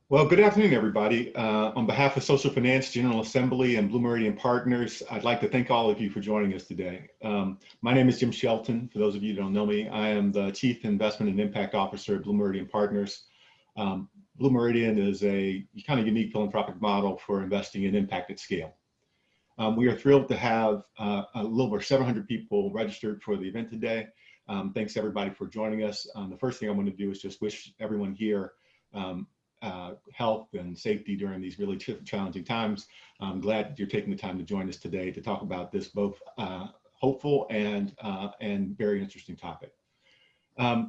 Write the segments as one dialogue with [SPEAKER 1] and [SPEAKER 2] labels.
[SPEAKER 1] Well, good afternoon, everybody. On behalf of Social Finance General Assembly and Blue Meridian Partners, I'd like to thank all of you for joining us today. My name is Jim Shelton. For those of you who don't know me, I am the Chief Investment and Impact Officer at Blue Meridian Partners. Blue Meridian is a kind of unique philanthropic model for investing in impact at scale. We are thrilled to have a little over 700 people registered for the event today. Thanks everybody for joining us. The first thing I want to do is just wish everyone here health and safety during these really challenging times. I'm glad you're taking the time to join us today to talk about this both hopeful and very interesting topic.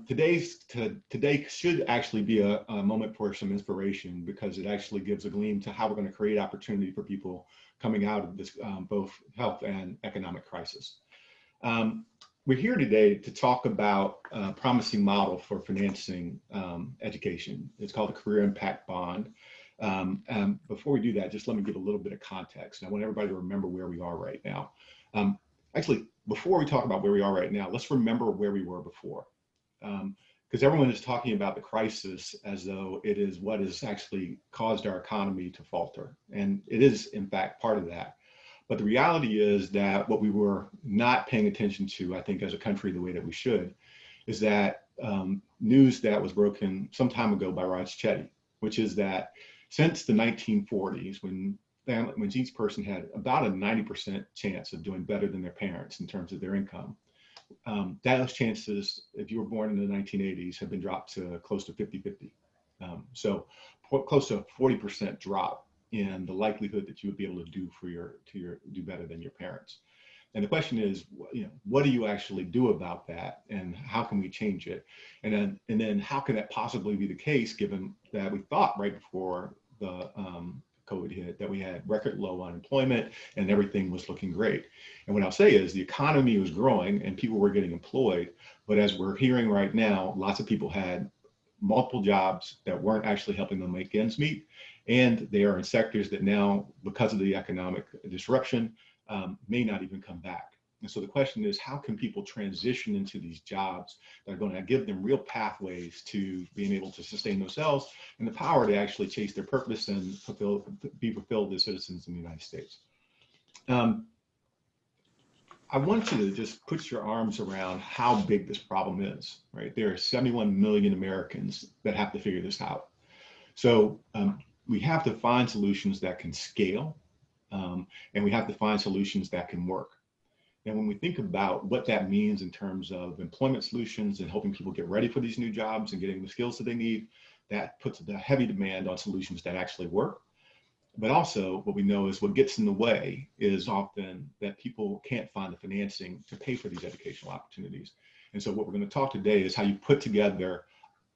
[SPEAKER 1] Today should actually be a moment for some inspiration, because it actually gives a gleam to how we're going to create opportunity for people coming out of this both health and economic crisis. We're here today to talk about a promising model for financing education. It's called the Career Impact Bond. Before we do that, just let me give a little bit of context. I want everybody to remember where we are right now. Actually, before we talk about where we are right now, let's remember where we were before. Because everyone is talking about the crisis as though it is what has actually caused our economy to falter. And it is, in fact, part of that. But the reality is that what we were not paying attention to, I think, as a country, the way that we should, is that news that was broken some time ago by Raj Chetty, which is that since the 1940s, when each person had about a 90% chance of doing better than their parents in terms of their income, those chances, if you were born in the 1980s, have been dropped to close to 50-50. So close to a 40% drop in the likelihood that you would be able to do better than your parents. And the question is, what do you actually do about that, and how can we change it? And then how can that possibly be the case, given that we thought right before the COVID hit that we had record low unemployment and everything was looking great. And what I'll say is the economy was growing and people were getting employed, but as we're hearing right now, lots of people had multiple jobs that weren't actually helping them make ends meet. And they are in sectors that now, because of the economic disruption, may not even come back. And so the question is, how can people transition into these jobs that are going to give them real pathways to being able to sustain themselves and the power to actually chase their purpose and be fulfilled as citizens in the United States? I want you to just put your arms around how big this problem is, right? There are 71 million Americans that have to figure this out. So we have to find solutions that can scale, and we have to find solutions that can work. And when we think about what that means in terms of employment solutions and helping people get ready for these new jobs and getting the skills that they need, that puts a heavy demand on solutions that actually work. But also what we know is what gets in the way is often that people can't find the financing to pay for these educational opportunities. And so what we're going to talk today is how you put together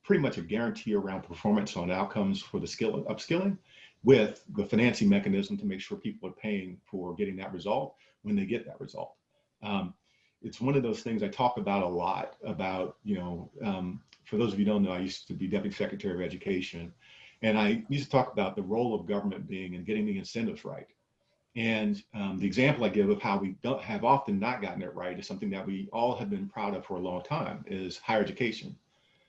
[SPEAKER 1] pretty much a guarantee around performance on outcomes for the skill upskilling with the financing mechanism to make sure people are paying for getting that result when they get that result. It's one of those things I talk about a lot about, for those of you who don't know, I used to be Deputy Secretary of Education, and I used to talk about the role of government being in getting the incentives right. And the example I give of how we have often not gotten it right is something that we all have been proud of for a long time, is higher education.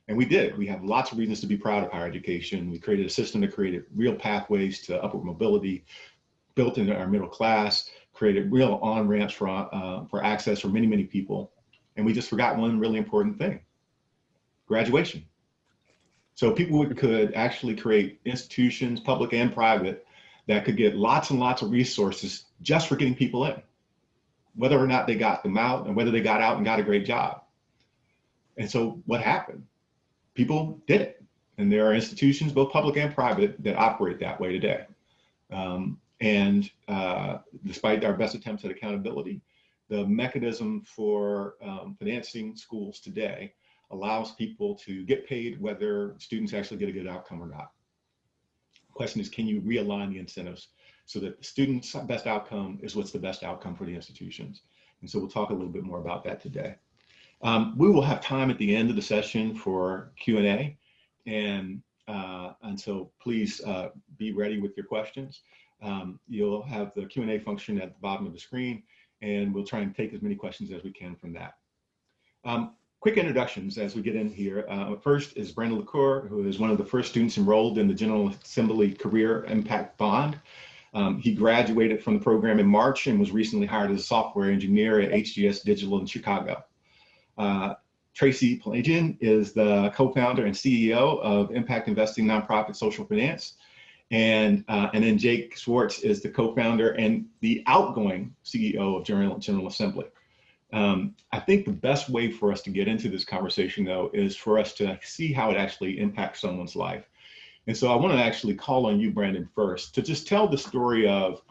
[SPEAKER 1] And we did. We have lots of reasons to be proud of higher education. We created a system that created real pathways to upward mobility, built into our middle class, created real on-ramps for access for many, many people. And we just forgot one really important thing: graduation. So people could actually create institutions, public and private, that could get lots and lots of resources just for getting people in, whether or not they got them out and whether they got out and got a great job. And so what happened? People did it. And there are institutions, both public and private, that operate that way today. Despite our best attempts at accountability, the mechanism for financing schools today allows people to get paid whether students actually get a good outcome or not. The question is, can you realign the incentives so that the student's best outcome is what's the best outcome for the institutions? And so we'll talk a little bit more about that today. We will have time at the end of the session for Q&A, and so please be ready with your questions. You'll have the Q&A function at the bottom of the screen, and we'll try and take as many questions as we can from that. quick introductions as we get in here. First is Branden LaCour, who is one of the first students enrolled in the General Assembly Career Impact Bond. He graduated from the program in March and was recently hired as a software engineer at HGS Digital in Chicago. Tracy Palandjian is the co-founder and CEO of impact investing nonprofit Social Finance. And then Jake Schwartz is the co-founder and the outgoing CEO of General Assembly. I think the best way for us to get into this conversation, though, is for us to see how it actually impacts someone's life. And so I want to actually call on you, Branden, first to just tell the story of,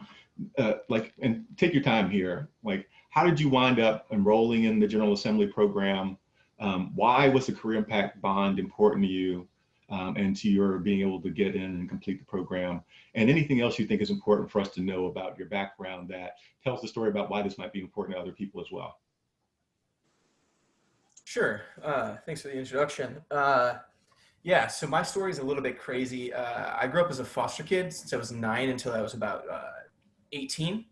[SPEAKER 1] and take your time here. Like, how did you wind up enrolling in the General Assembly program? Why was the Career Impact Bond important to you and to your being able to get in and complete the program? And anything else you think is important for us to know about your background that tells the story about why this might be important to other people as well.
[SPEAKER 2] Sure. Thanks for the introduction. Yeah, so my story is a little bit crazy. I grew up as a foster kid since I was 9 until I was about 18.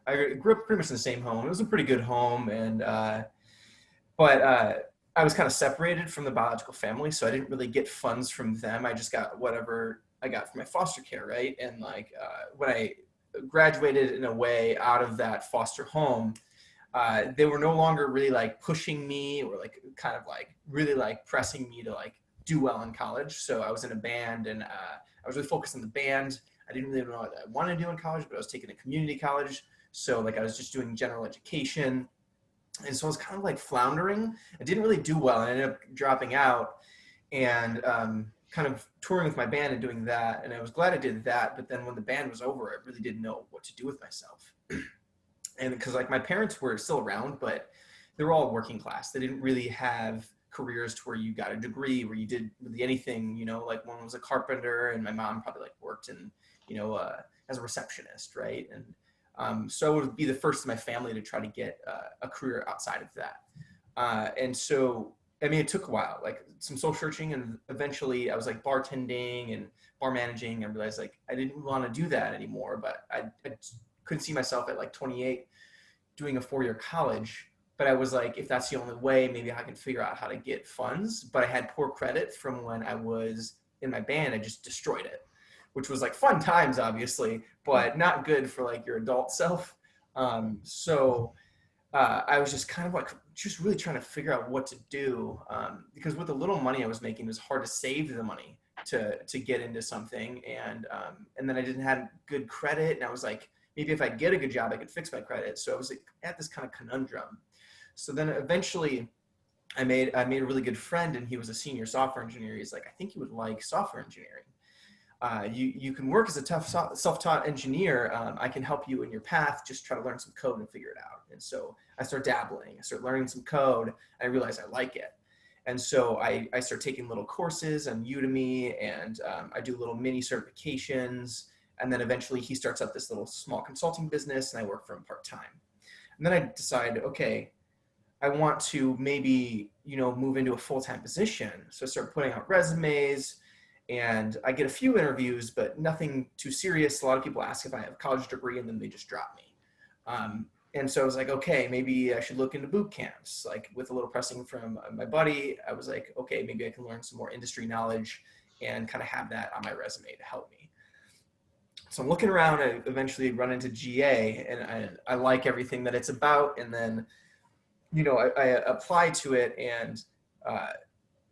[SPEAKER 2] I grew up pretty much in the same home. It was a pretty good home, but I was kind of separated from the biological family, so I didn't really get funds from them. I just got whatever I got from my foster care, right? And like when I graduated in a way out of that foster home, they were no longer really like pushing me or like kind of like really like pressing me to like do well in college. So I was in a band and I was really focused on the band. I didn't really know what I wanted to do in college, but I was taking a community college. So like I was just doing general education. And so I was kind of like floundering. I didn't really do well. I ended up dropping out and kind of touring with my band and doing that. And I was glad I did that. But then when the band was over, I really didn't know what to do with myself. And because like my parents were still around, but they were all working class. They didn't really have careers to where you got a degree, where you did really anything, you know, like one was a carpenter and my mom probably like worked in, you know, as a receptionist, right? And so I would be the first in my family to try to get a career outside of that. And so, I mean, it took a while, like some soul searching, and eventually I was like bartending and bar managing. I realized like I didn't want to do that anymore, but I couldn't see myself at like 28 doing a 4-year college. But I was like, if that's the only way, maybe I can figure out how to get funds. But I had poor credit from when I was in my band. I just destroyed it, which was like fun times, obviously, but not good for like your adult self. So I was just kind of like, just really trying to figure out what to do. Because with the little money I was making, it was hard to save the money to get into something. And then I didn't have good credit. And I was like, maybe if I get a good job, I could fix my credit. So I was like at this kind of conundrum. So then eventually I made a really good friend, and he was a senior software engineer. He's like, I think you would like software engineering. You can work as a tough self-taught engineer. I can help you in your path. Just try to learn some code and figure it out. And so I started dabbling. I started learning some code. And I realized I like it. And so I started taking little courses on Udemy, and I do little mini certifications. And then eventually he starts up this little small consulting business, and I work for him part-time. And then I decided, okay, I want to maybe, you know, move into a full-time position. So I start putting out resumes, and I get a few interviews, but nothing too serious. A lot of people ask if I have a college degree, and then they just drop me. And so I was like, okay, maybe I should look into boot camps. Like with a little pressing from my buddy, I was like, okay, maybe I can learn some more industry knowledge and kind of have that on my resume to help me. So I'm looking around. I eventually run into GA, and I like everything that it's about. And then, you know, I applied to it, and I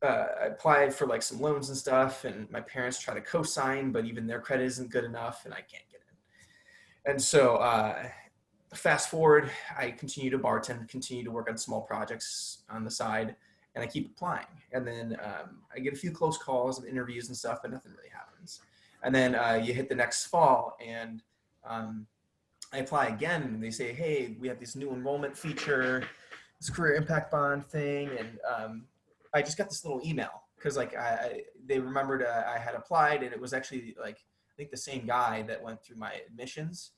[SPEAKER 2] applied for like some loans and stuff, and my parents try to co-sign, but even their credit isn't good enough, and I can't get in. And so fast forward, I continue to bartend, continue to work on small projects on the side, and I keep applying. And then I get a few close calls and interviews and stuff, but nothing really happens. And then you hit the next fall, and I apply again, and they say, hey, we have this new enrollment feature, this career impact bond thing. And I just got this little email because like they remembered I had applied, and it was actually like, I think the same guy that went through my admissions.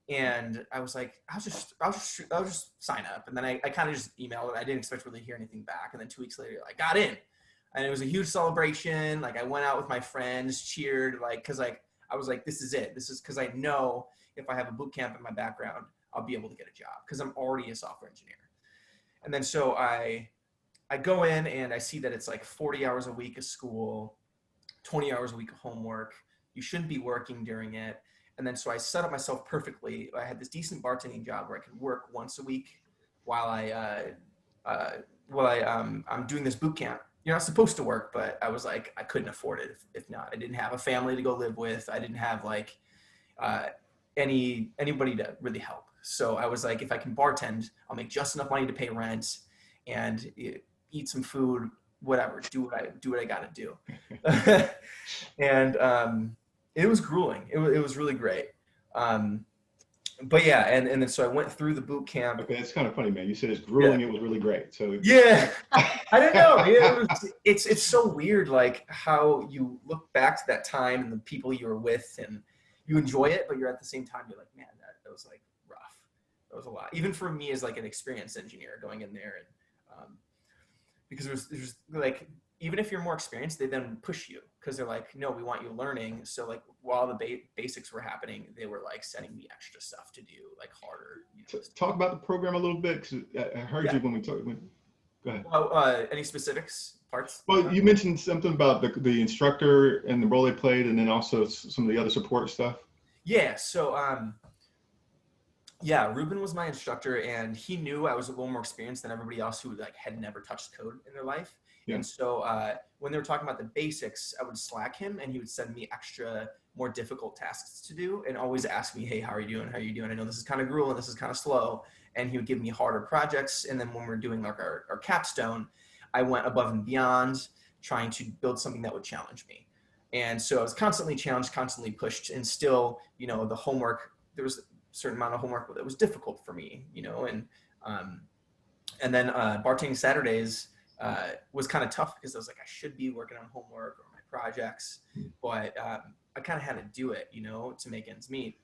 [SPEAKER 2] And I was like, I'll just sign up. And then I kind of just emailed it. I didn't expect to really hear anything back. And then 2 weeks later, I got in, and it was a huge celebration. Like I went out with my friends, cheered, like, cause like, I was like, this is it. This is, cause I know if I have a boot camp in my background, I'll be able to get a job, cause I'm already a software engineer. And then so I I go in and I see that it's like 40 hours a week of school, 20 hours a week of homework. You shouldn't be working during it. And then so I set up myself perfectly. I had this decent bartending job where I could work once a week while I'm doing this boot camp. You're not supposed to work, but I was like, I couldn't afford it if not. I didn't have a family to go live with. I didn't have like uh, anybody to really help. So I was like, if I can bartend, I'll make just enough money to pay rent and eat some food, whatever. Do what I got to do. And it was grueling. It was really great. But yeah, and then so I went through the boot camp.
[SPEAKER 1] Okay, it's kind of funny, man. You said it's grueling.
[SPEAKER 2] Yeah.
[SPEAKER 1] It was really great. So
[SPEAKER 2] Yeah, I don't know. It's so weird, like how you look back to that time and the people you were with, and you enjoy it, but you're at the same time you're like, man, that was like rough. That was a lot, even for me as like an experienced engineer going in there, and because there's like, even if you're more experienced, they then push you because they're like, no, we want you learning. So like while the basics were happening, they were like sending me extra stuff to do, like harder.
[SPEAKER 1] talk about the program a little bit, because I heard
[SPEAKER 2] Yeah.
[SPEAKER 1] you when we talked. Go ahead.
[SPEAKER 2] Well, any specifics parts?
[SPEAKER 1] Well, you mentioned something about the instructor and the role they played, and then also some of the other support stuff.
[SPEAKER 2] Yeah. So yeah, Ruben was my instructor, and he knew I was a little more experienced than everybody else who like had never touched code in their life.
[SPEAKER 1] Yeah.
[SPEAKER 2] And so when they were talking about the basics, I would Slack him, and he would send me extra, more difficult tasks to do, and always ask me, "Hey, how are you doing? How are you doing? I know this is kind of grueling, this is kind of slow." And he would give me harder projects. And then when we're doing like our capstone, I went above and beyond, trying to build something that would challenge me. And so I was constantly challenged, constantly pushed, and still, the homework, there was certain amount of homework that was difficult for me, and then bartending Saturdays was kind of tough because I was like, I should be working on homework or my projects, but I kind of had to do it, to make ends meet.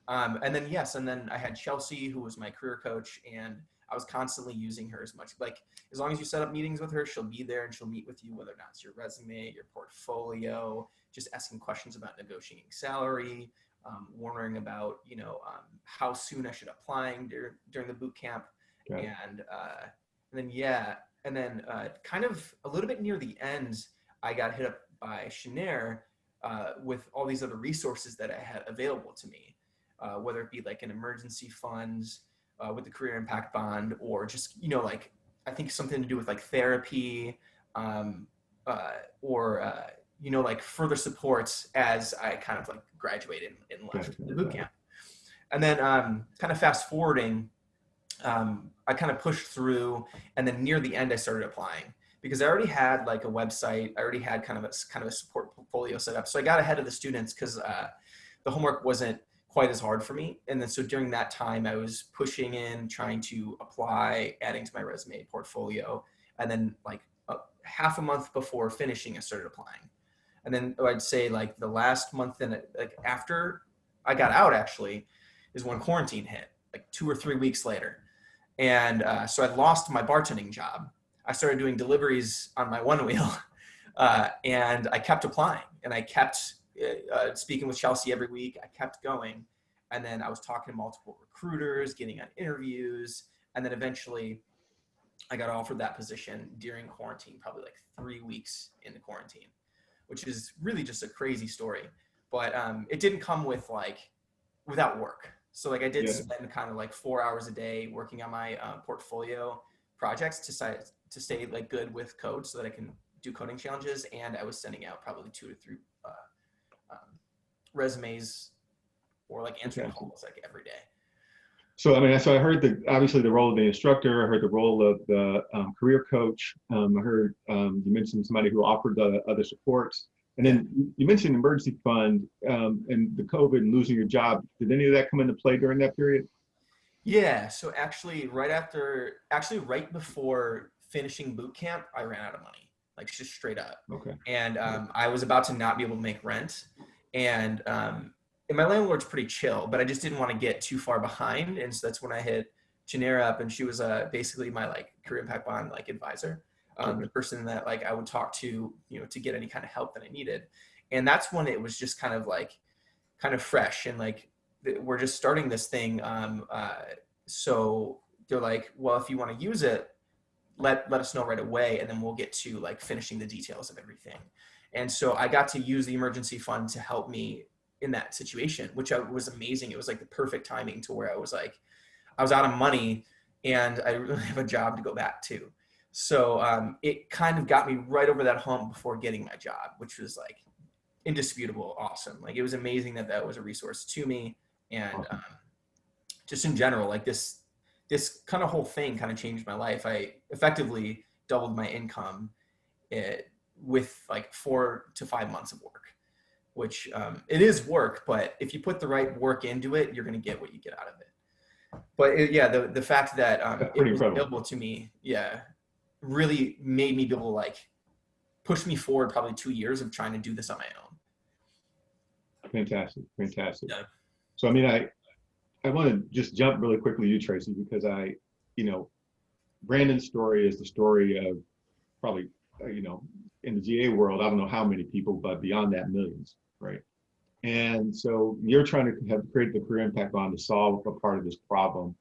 [SPEAKER 2] And then I had Chelsea, who was my career coach, and I was constantly using her as much, like, as long as you set up meetings with her, she'll be there and she'll meet with you, whether or not it's your resume, your portfolio, just asking questions about negotiating salary, wondering about, how soon I should applying during the boot camp.
[SPEAKER 1] Okay.
[SPEAKER 2] And then kind of a little bit near the end, I got hit up by Shanair with all these other resources that I had available to me, whether it be like an emergency fund with the career impact bond, or just, like, I think something to do with like therapy, or like further supports as I kind of like graduated and left the boot camp. And then kind of fast forwarding, I kind of pushed through, and then near the end I started applying because I already had like a website. I already had kind of a support portfolio set up. So I got ahead of the students because the homework wasn't quite as hard for me. And then so during that time I was pushing in, trying to apply, adding to my resume, portfolio, and then like half a month before finishing I started applying. And then I'd say like the last month and like after I got out actually is when quarantine hit, like 2 or 3 weeks later. And so I lost my bartending job. I started doing deliveries on my one wheel, and I kept applying, and I kept speaking with Chelsea every week. I kept going. And then I was talking to multiple recruiters, getting on interviews. And then eventually I got offered that position during quarantine, probably like 3 weeks into quarantine, which is really just a crazy story. But it didn't come with without work. So like I did spend kind of like 4 hours a day working on my portfolio projects to stay like good with code so that I can do coding challenges. And I was sending out probably 2 to 3 resumes or like answering calls like every day.
[SPEAKER 1] So I mean, so I heard obviously the role of the instructor. I heard the role of the career coach. I heard you mentioned somebody who offered the other supports. And then you mentioned emergency fund and the COVID and losing your job. Did any of that come into play during that period?
[SPEAKER 2] Yeah. So actually right before finishing boot camp, I ran out of money, like just straight up.
[SPEAKER 1] Okay.
[SPEAKER 2] And I was about to not be able to make rent. And my landlord's pretty chill, but I just didn't want to get too far behind. And so that's when I hit Janera up, and she was basically my like career impact bond like advisor. The person that like I would talk to, to get any kind of help that I needed. And that's when it was just kind of fresh, and like we're just starting this thing. So they're like, well, if you want to use it, let us know right away, and then we'll get to like finishing the details of everything. And so I got to use the emergency fund to help me in that situation, which was amazing. It was like the perfect timing to where I was out of money and I really have a job to go back to. So it kind of got me right over that hump before getting my job, which was like indisputable awesome. Like it was amazing that that was a resource to me. And just in general, like this kind of whole thing kind of changed my life. I effectively doubled my income with like 4 to 5 months of work, which it is work, but if you put the right work into it, you're going to get what you get out of it. But yeah, the fact that it was available to me, yeah, really made me be able to like push me forward probably 2 years of trying to do this on my own.
[SPEAKER 1] Fantastic, fantastic.
[SPEAKER 2] Yeah.
[SPEAKER 1] So I mean, I want to just jump really quickly to you, Tracy, because Branden's story is the story of probably, in the GA world, I don't know how many people, but beyond that, millions, right? And so you're trying to have created the career impact bond to solve a part of this problem.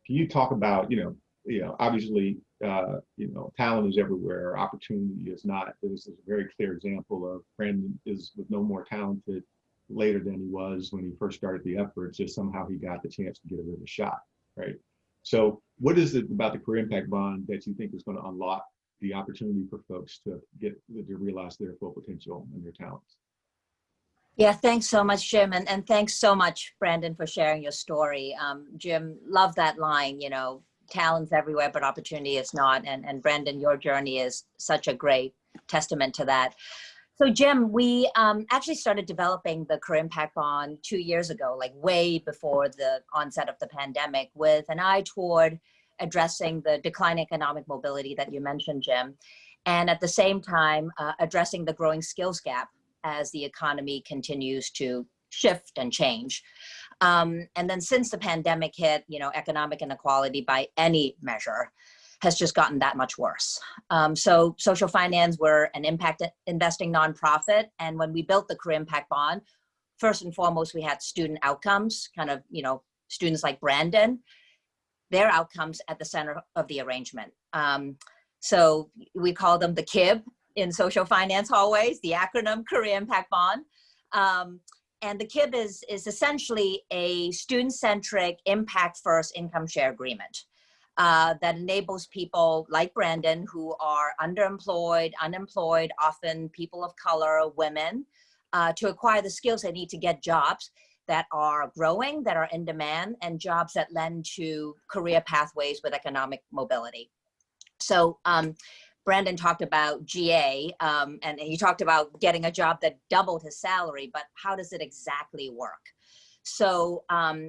[SPEAKER 1] Can you talk about, obviously, talent is everywhere, opportunity is not. This is a very clear example of Branden is no more talented later than he was when he first started the effort. It's just somehow he got the chance to get a real shot, right? So what is it about the career impact bond that you think is going to unlock the opportunity for folks to realize their full potential and their talents?
[SPEAKER 3] Yeah, thanks so much, Jim. And thanks so much, Branden, for sharing your story. Jim, love that line, talent's everywhere, but opportunity is not. And Branden, your journey is such a great testament to that. So Jim, we actually started developing the Career Impact Bond 2 years ago, like way before the onset of the pandemic, with an eye toward addressing the declining economic mobility that you mentioned, Jim. And at the same time, addressing the growing skills gap as the economy continues to shift and change. And then since the pandemic hit, economic inequality by any measure has just gotten that much worse. So Social Finance, we're an impact investing nonprofit. And when we built the Career Impact Bond, first and foremost, we had student outcomes, kind of, students like Branden, their outcomes at the center of the arrangement. So we call them the KIB in Social Finance hallways, the acronym Career Impact Bond. And the KIB is essentially a student-centric impact-first income share agreement that enables people like Branden who are underemployed, unemployed, often people of color, women, to acquire the skills they need to get jobs that are growing, that are in demand, and jobs that lend to career pathways with economic mobility. So Branden talked about GA, and he talked about getting a job that doubled his salary, but how does it exactly work? So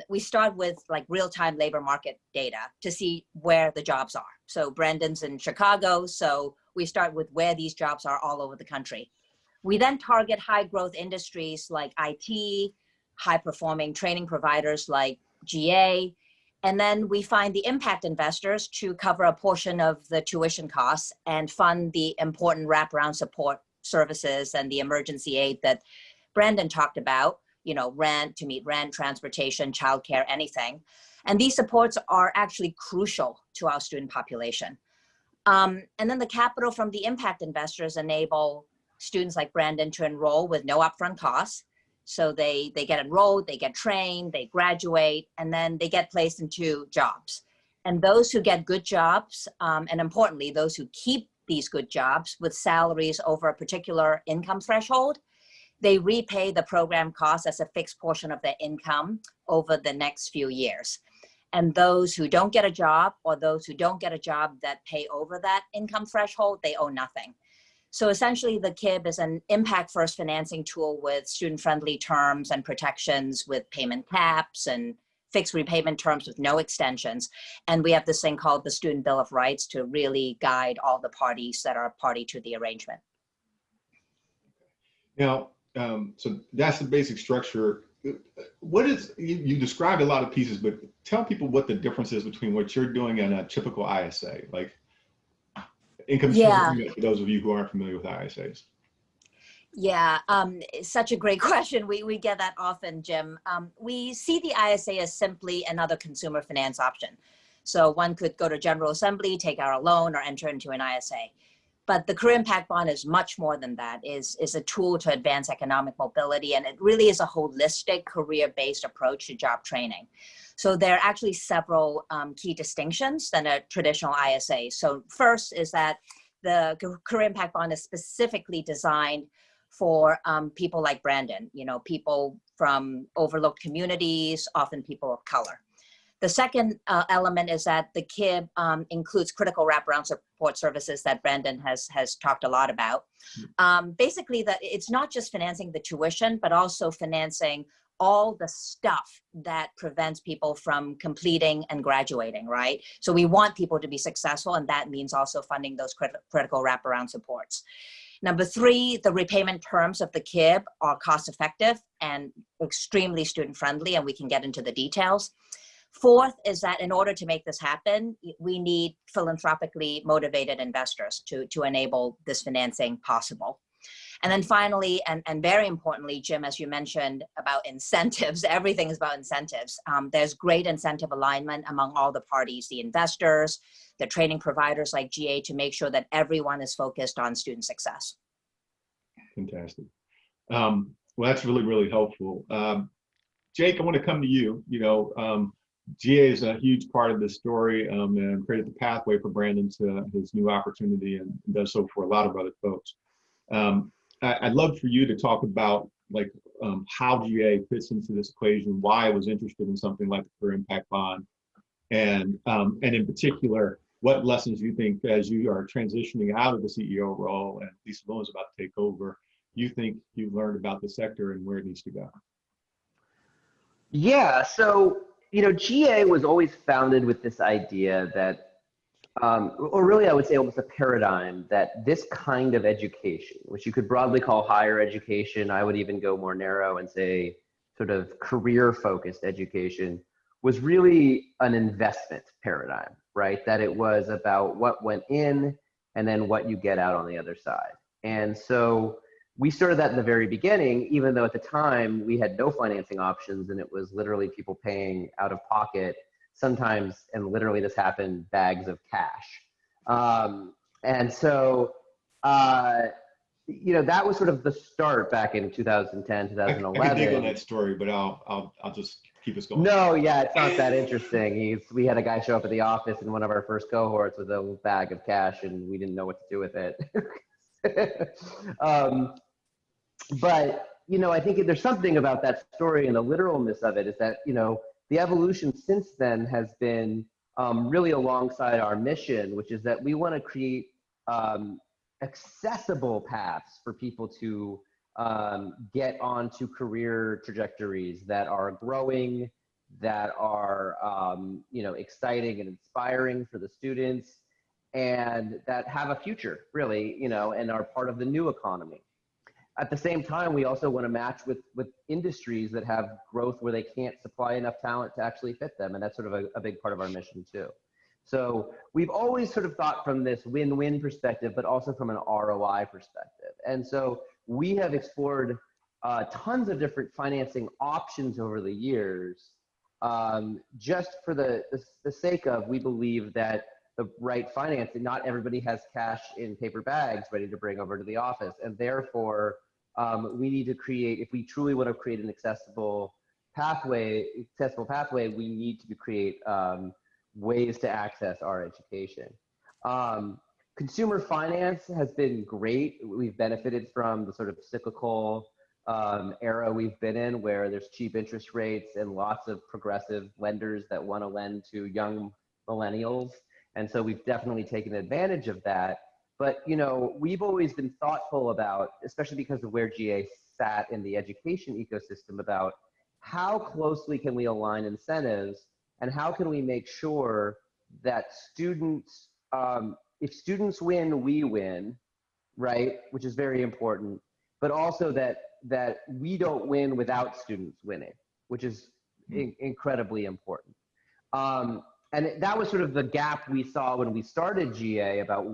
[SPEAKER 3] we start with like real-time labor market data to see where the jobs are. So Branden's in Chicago, so we start with where these jobs are all over the country. We then target high-growth industries like IT, high-performing training providers like GA, and then we find the impact investors to cover a portion of the tuition costs and fund the important wraparound support services and the emergency aid that Branden talked about, rent, to meet rent, transportation, childcare, anything. And these supports are actually crucial to our student population. And then the capital from the impact investors enable students like Branden to enroll with no upfront costs. So they get enrolled, they get trained, they graduate, and then they get placed into jobs. And those who get good jobs, and importantly, those who keep these good jobs with salaries over a particular income threshold, they repay the program costs as a fixed portion of their income over the next few years. And those who don't get a job, or those who don't get a job that pay over that income threshold, they owe nothing. So essentially, the KIB is an impact-first financing tool with student-friendly terms and protections, with payment caps and fixed repayment terms with no extensions. And we have this thing called the Student Bill of Rights to really guide all the parties that are party to the arrangement.
[SPEAKER 1] Now, so that's the basic structure. What is, you described a lot of pieces, but tell people what the difference is between what you're doing and a typical ISA, like income stream, for those of you who aren't familiar with ISAs.
[SPEAKER 3] Yeah, such a great question. We get that often, Jim. We see the ISA as simply another consumer finance option. So one could go to General Assembly, take out a loan, or enter into an ISA. But the Career Impact Bond is much more than that, is a tool to advance economic mobility. And it really is a holistic career-based approach to job training. So there are actually several key distinctions than a traditional ISA. So first is that the Career Impact Bond is specifically designed for people like Branden, people from overlooked communities, often people of color. The second element is that the KIB includes critical wraparound support services that Branden has talked a lot about. Basically, it's not just financing the tuition, but also financing all the stuff that prevents people from completing and graduating, right? So we want people to be successful, and that means also funding those critical wraparound supports. Number three, the repayment terms of the KIB are cost effective and extremely student friendly, and we can get into the details. Fourth is that in order to make this happen, we need philanthropically motivated investors to enable this financing possible. And then finally, and very importantly, Jim, as you mentioned about incentives, everything is about incentives. There's great incentive alignment among all the parties, the investors, the training providers like GA, to make sure that everyone is focused on student success.
[SPEAKER 1] Fantastic. Well, that's really, really helpful. Jake, I want to come to you. GA is a huge part of this story and created the pathway for Branden to his new opportunity, and does so for a lot of other folks. I'd love for you to talk about how GA fits into this equation, why I was interested in something like the Career Impact Bond, and in particular, what lessons you think, as you are transitioning out of the CEO role and Lisa Lowen is about to take over, you think you've learned about the sector and where it needs to go.
[SPEAKER 4] Yeah, so GA was always founded with this idea that, or really I would say almost a paradigm, that this kind of education, which you could broadly call higher education, I would even go more narrow and say sort of career-focused education, was really an investment paradigm, right? That it was about what went in and then what you get out on the other side. And so we started that in the very beginning, even though at the time we had no financing options and it was literally people paying out of pocket, sometimes, and literally this happened, bags of cash. And so, that was sort of the start back in 2010, 2011.
[SPEAKER 1] I can dig on that story, but I'll just keep us going.
[SPEAKER 4] No, yeah, it's not that interesting. We had a guy show up at the office in one of our first cohorts with a bag of cash, and we didn't know what to do with it. But I think there's something about that story, and the literalness of it is that the evolution since then has been really alongside our mission, which is that we want to create accessible paths for people to get onto career trajectories that are growing, that are exciting and inspiring for the students, and that have a future, really, and are part of the new economy. At the same time, we also want to match with industries that have growth where they can't supply enough talent to actually fit them, and that's sort of a big part of our mission too. So we've always sort of thought from this win-win perspective, but also from an ROI perspective. And so we have explored tons of different financing options over the years, just for the sake of, we believe that the right financing, not everybody has cash in paper bags ready to bring over to the office. And therefore, we need to create, if we truly want to create an accessible pathway, we need to create ways to access our education. Consumer finance has been great. We've benefited from the sort of cyclical era we've been in, where there's cheap interest rates and lots of progressive lenders that want to lend to young millennials. And so we've definitely taken advantage of that. But, we've always been thoughtful about, especially because of where GA sat in the education ecosystem, about how closely can we align incentives and how can we make sure that students, if students win, we win, right? Which is very important, but also that we don't win without students winning, which is incredibly important. And that was sort of the gap we saw when we started GA about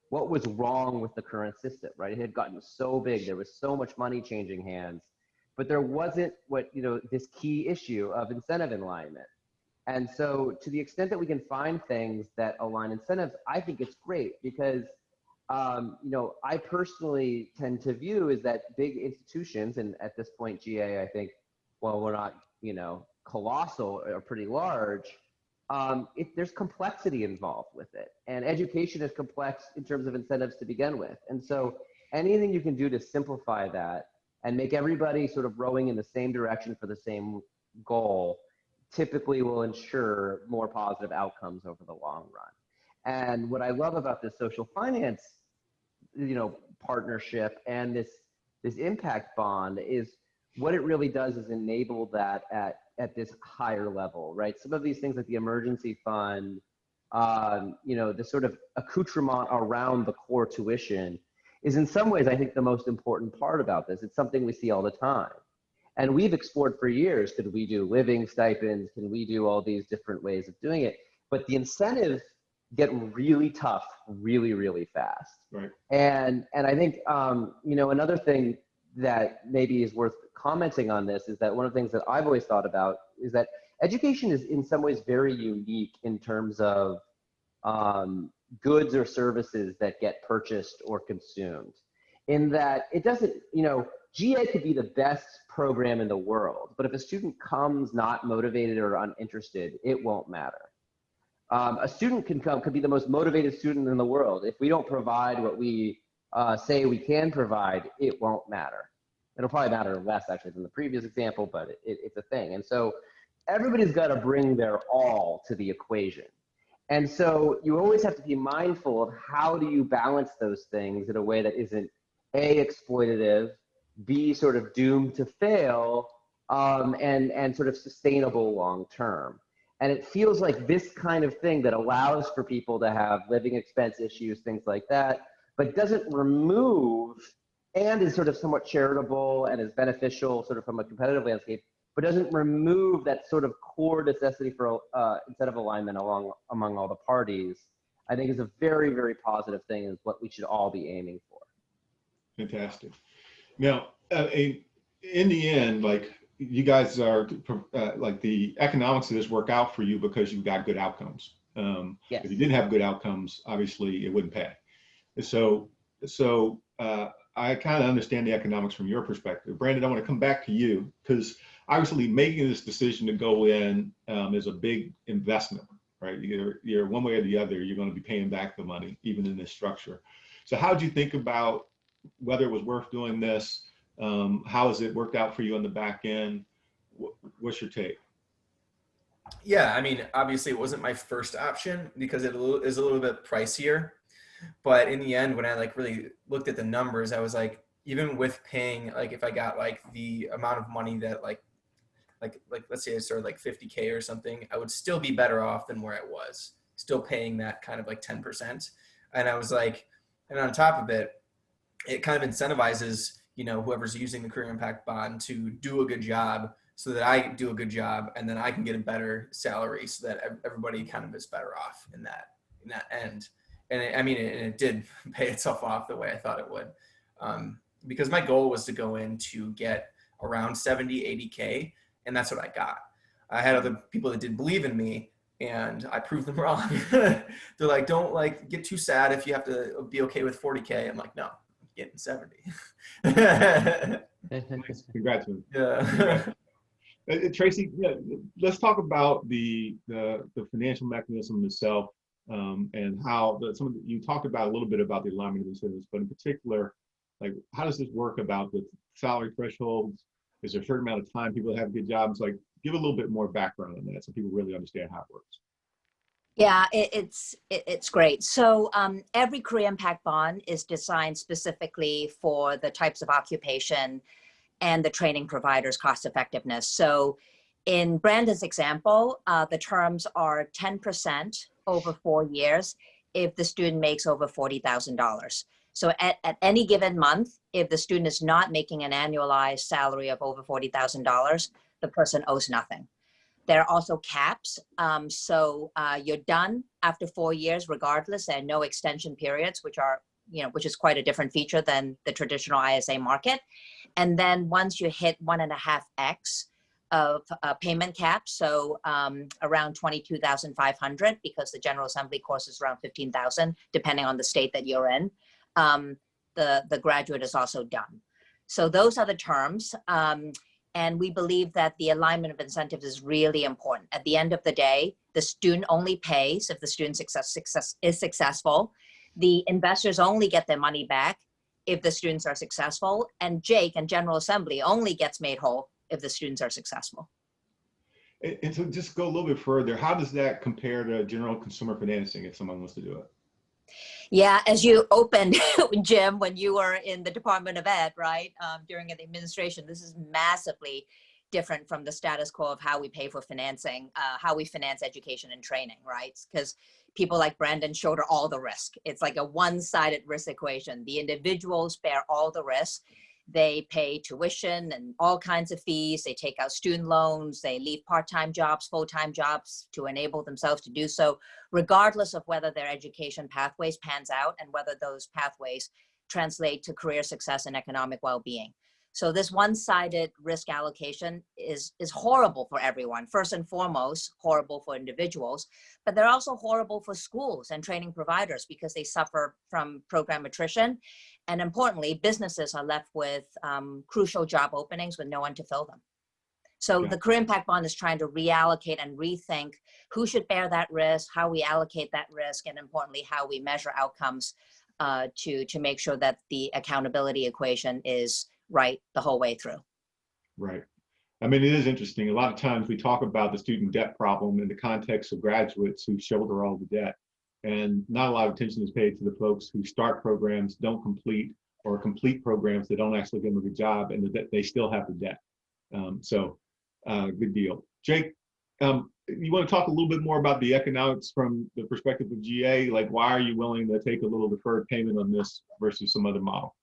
[SPEAKER 4] what was wrong with the current system, right? It had gotten so big, there was so much money changing hands, but there wasn't this key issue of incentive alignment. And so to the extent that we can find things that align incentives, I think it's great because, I personally tend to view is that big institutions, and at this point, GA, I think, well, we're not, colossal or pretty large, there's complexity involved with it. And education is complex in terms of incentives to begin with. And so anything you can do to simplify that and make everybody sort of rowing in the same direction for the same goal typically will ensure more positive outcomes over the long run. And what I love about this social finance, partnership and this impact bond is what it really does is enable that at this higher level, right? Some of these things like the emergency fund, the sort of accoutrement around the core tuition is in some ways, I think, the most important part about this. It's something we see all the time. And we've explored for years, could we do living stipends? Can we do all these different ways of doing it? But the incentives get really tough really, really fast.
[SPEAKER 1] Right.
[SPEAKER 4] And I think, another thing that maybe is worth commenting on this is that one of the things that I've always thought about is that education is in some ways very unique in terms of goods or services that get purchased or consumed. In that it doesn't, GA could be the best program in the world, but if a student comes not motivated or uninterested, it won't matter. A student could be the most motivated student in the world. If we don't provide what we say we can provide, it won't matter. It'll probably matter less actually than the previous example, but it's a thing. And so everybody's got to bring their all to the equation. And so you always have to be mindful of how do you balance those things in a way that isn't A, exploitative, B, sort of doomed to fail, and sort of sustainable long term. And it feels like this kind of thing that allows for people to have living expense issues, things like that, but doesn't remove and is sort of somewhat charitable and is beneficial sort of from a competitive landscape, but doesn't remove that sort of core necessity for incentive alignment among all the parties, I think is a very, very positive thing, is what we should all be aiming for.
[SPEAKER 1] Fantastic. Now, in the end, like, you guys are like, the economics of this work out for you because you've got good outcomes.
[SPEAKER 4] Yes.
[SPEAKER 1] If you didn't have good outcomes, obviously it wouldn't pay. So I kind of understand the economics from your perspective. Branden, I want to come back to you because obviously making this decision to go in is a big investment, right? You're one way or the other, you're going to be paying back the money, even in this structure. So how did you think about whether it was worth doing this? How has it worked out for you on the back end? What's your take?
[SPEAKER 2] Yeah, I mean, obviously it wasn't my first option because it is a little bit pricier. But in the end, when I really looked at the numbers, I was like, even with paying, if I got the amount of money that like let's say I started $50K or something, I would still be better off than where I was, still paying that kind of 10%. And I was like, and on top of it, it kind of incentivizes, whoever's using the career impact bond to do a good job so that I do a good job and then I can get a better salary so that everybody kind of is better off in that end. And it did pay itself off the way I thought it would. Because my goal was to go in to get around 70, 80K, and that's what I got. I had other people that didn't believe in me, and I proved them wrong. They're like, don't get too sad if you have to be okay with 40K. I'm like, no, I'm getting 70.
[SPEAKER 1] Congrats.
[SPEAKER 2] Yeah.
[SPEAKER 1] Tracy, let's talk about the financial mechanism itself. And how you talked about a little bit about the alignment of incentives, but in particular, how does this work about the salary thresholds? Is there a certain amount of time people have good jobs? Give a little bit more background on that so people really understand how it works.
[SPEAKER 3] Yeah, it's great. So every career impact bond is designed specifically for the types of occupation and the training provider's cost effectiveness. So in Branden's example, the terms are 10% over 4 years if the student makes over $40,000. So at any given month, if the student is not making an annualized salary of over $40,000, the person owes nothing. There are also caps. So you're done after 4 years, regardless. There are no extension periods, which is quite a different feature than the traditional ISA market. And then once you hit 1.5x, of payment cap. So around 22,500, because the General Assembly course is around 15,000, depending on the state that you're in. The graduate is also done. So those are the terms. And we believe that the alignment of incentives is really important. At the end of the day, the student only pays if the student is successful. The investors only get their money back if the students are successful. And Jake and General Assembly only gets made whole if the students are successful.
[SPEAKER 1] And so just go a little bit further, how does that compare to general consumer financing if someone wants to do it?
[SPEAKER 3] Yeah, as you opened, Jim, when you were in the Department of Ed, right, during the administration, this is massively different from the status quo of how we pay for financing, how we finance education and training, right? Because people like Branden shoulder all the risk. It's like a one-sided risk equation. The individuals bear all the risk. They pay tuition and all kinds of fees. They take out student loans. They leave part-time jobs, full-time jobs to enable themselves to do so, regardless of whether their education pathways pans out and whether those pathways translate to career success and economic well-being. So this one-sided risk allocation is horrible for everyone. First and foremost, horrible for individuals, but they're also horrible for schools and training providers because they suffer from program attrition. And importantly, businesses are left with crucial job openings with no one to fill them. So the Career Impact Bond is trying to reallocate and rethink who should bear that risk, how we allocate that risk, and importantly, how we measure outcomes to make sure that the accountability equation is right the whole way through.
[SPEAKER 1] Right. I mean, it is interesting. A lot of times we talk about the student debt problem in the context of graduates who shoulder all the debt. And not a lot of attention is paid to the folks who start programs, don't complete, or complete programs that don't actually give them a good job, and that they still have the debt. Good deal. Jake, you want to talk a little bit more about the economics from the perspective of GA? Like, why are you willing to take a little deferred payment on this versus some other model?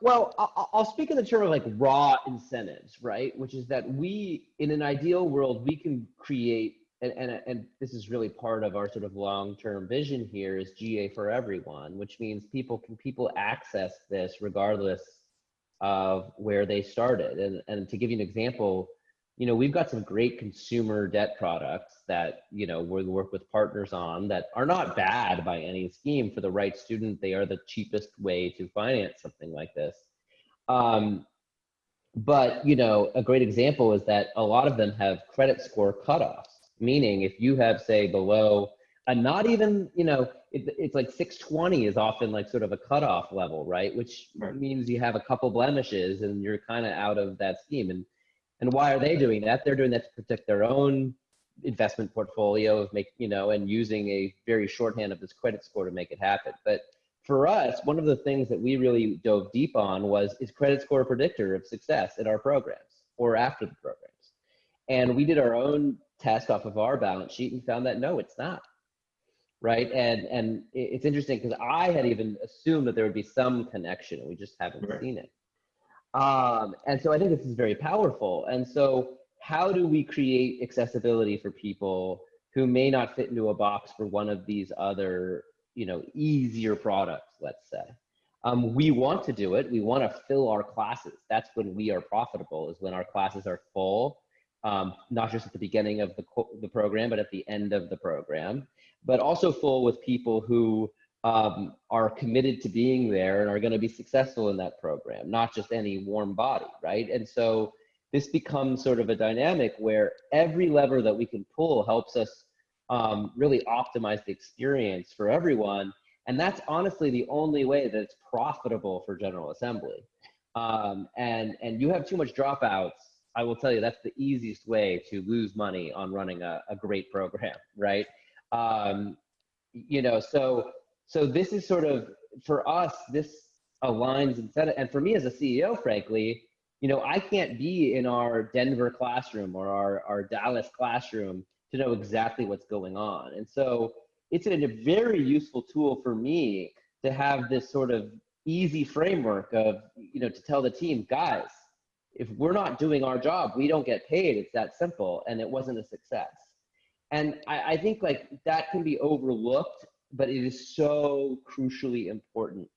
[SPEAKER 4] Well, I'll speak in the term of like raw incentives, right? Which is that we, in an ideal world, we can create, and this is really part of our sort of long-term vision here, is GA for everyone, which means people access this regardless of where they started. And to give you an example, you know, we've got some great consumer debt products that, you know, we work with partners on that are not bad by any scheme. For the right student, they are the cheapest way to finance something like this. But, you know, a great example is that a lot of them have credit score cutoffs, meaning if you have, say, below, and not even, you know, it's like 620 is often like sort of a cutoff level, right? Which means you have a couple blemishes and you're kind of out of that scheme. And why are they doing that? They're doing that to protect their own investment portfolio of and using a very shorthand of this credit score to make it happen. But for us, one of the things that we really dove deep on is credit score a predictor of success in our programs or after the programs? And we did our own test off of our balance sheet and found that no, it's not. Right. And it's interesting because I had even assumed that there would be some connection and we just haven't seen it. And so I think this is very powerful. And so how do we create accessibility for people who may not fit into a box for one of these other, easier products, let's say? We want to do it. We want to fill our classes. That's when we are profitable, is when our classes are full, not just at the beginning of the program, but at the end of the program, but also full with people who are committed to being there and are going to be successful in that program, not just any warm body, right? And so this becomes sort of a dynamic where every lever that we can pull helps us really optimize the experience for everyone. And that's honestly the only way that it's profitable for General Assembly. And you have too much dropouts, I will tell you that's the easiest way to lose money on running a great program, right? So this is sort of, for us, this aligns incentive. And for me as a CEO, frankly, I can't be in our Denver classroom or our Dallas classroom to know exactly what's going on. And so it's a very useful tool for me to have this sort of easy framework of, to tell the team, guys, if we're not doing our job, we don't get paid. It's that simple. And it wasn't a success. And I think like that can be overlooked, but it is so crucially important.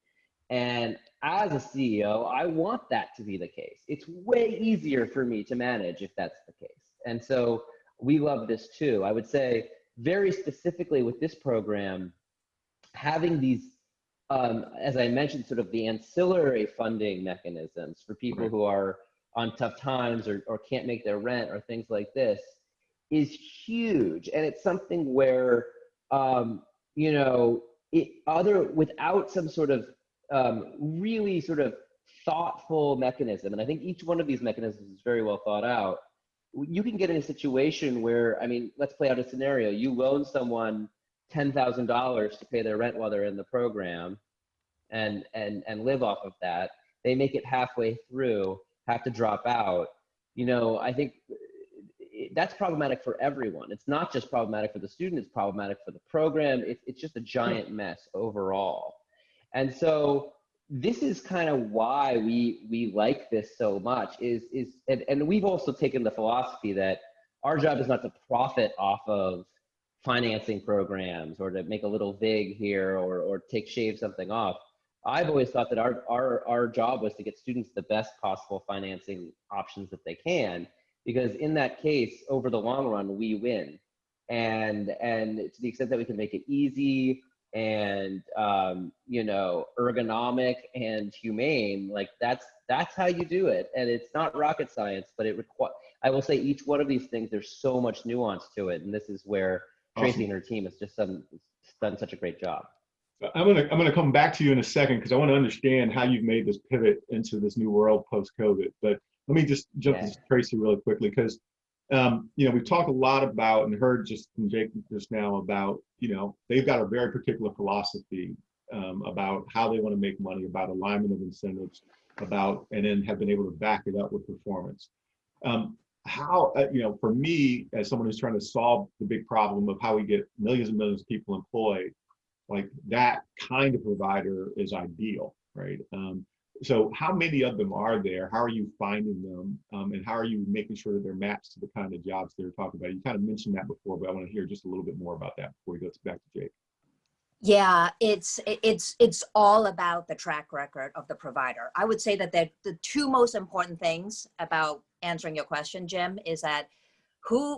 [SPEAKER 4] And as a CEO, I want that to be the case. It's way easier for me to manage if that's the case. And so we love this too. I would say very specifically with this program, having these, as I mentioned, sort of the ancillary funding mechanisms for people
[SPEAKER 1] Right.
[SPEAKER 4] who are on tough times or can't make their rent or things like this is huge. And it's something where, you know, without some sort of really sort of thoughtful mechanism, and I think each one of these mechanisms is very well thought out, you can get in a situation where, I mean, let's play out a scenario. You loan someone $10,000 to pay their rent while they're in the program and live off of that. They make it halfway through, have to drop out. You know, I think that's problematic for everyone. It's not just problematic for the student, it's problematic for the program. It's just a giant mess overall. And so this is kind of why we like this so much and we've also taken the philosophy that our job is not to profit off of financing programs or to make a little vig here or shave something off. I've always thought that our job was to get students the best possible financing options that they can, because in that case, over the long run, we win. And to the extent that we can make it easy and you know, ergonomic and humane, like that's how you do it. And it's not rocket science, but I will say each one of these things, there's so much nuance to it, and this is where Tracy and her team has just done such a great job.
[SPEAKER 1] I'm gonna come back to you in a second because I want to understand how you've made this pivot into this new world post-COVID. But let me just jump to Tracy really quickly, because you know, we've talked a lot about and heard just from Jake just now about, you know, they've got a very particular philosophy about how they want to make money, about alignment of incentives, and then have been able to back it up with performance. How, you know, for me, as someone who's trying to solve the big problem of how we get millions and millions of people employed, like that kind of provider is ideal, right? So how many of them are there? How are you finding them? And how are you making sure that they're matched to the kind of jobs they're talking about? You kind of mentioned that before, but I want to hear just a little bit more about that before we go back to Jake.
[SPEAKER 3] Yeah, it's all about the track record of the provider. I would say that the two most important things about answering your question, Jim, is that